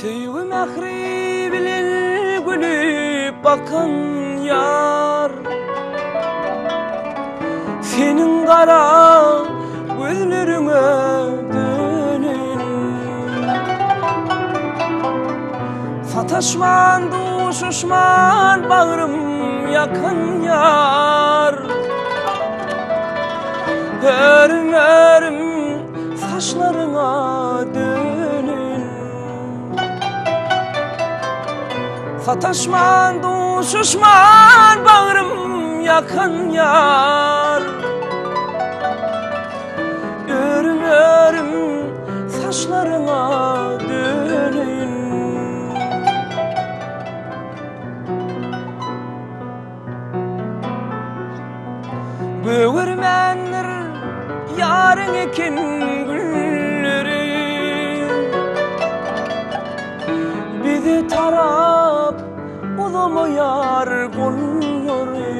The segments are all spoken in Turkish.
Süyü mehri bilen gülüp bakan yar, senin kara gözlerine dönün. Sataşman duşuşman bağrım yakın yar, örüm örüm saçlarına dönün. Sataşman duşuşman bağrım yakın yar, örüm örüm saçlarına dönün. Böğürmenler yarın ekin gülleri, bizi tarap bulamayar kolları.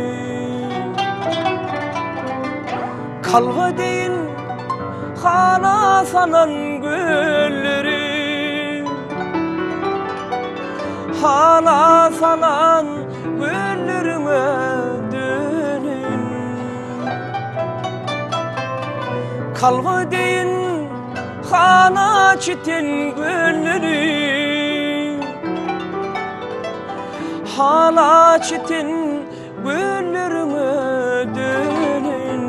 Kalga değil hala sanan gülleri, hala sanan güllerime dönün. Kalga değil hala çiten gülleri, hala çeten güllerime dönün.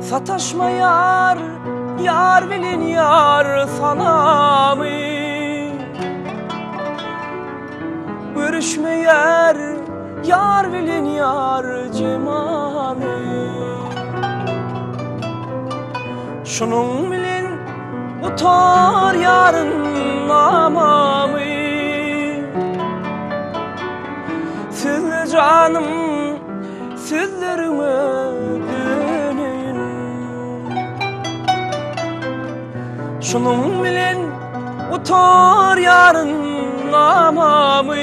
Sataşma yar, yar bilin yar salamı. Görüşme yer, yar bilin yar cemali. Şunun bilin utar yarın namamı. Siz canım sizlerime dönün. Şunun bilin utar yarın namamı.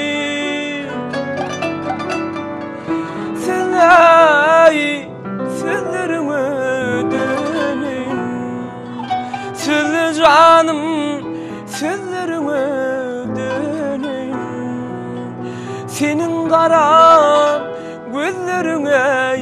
Sizlerime dönün. Siz canım sizlerime dönün. Senin kara gözlerine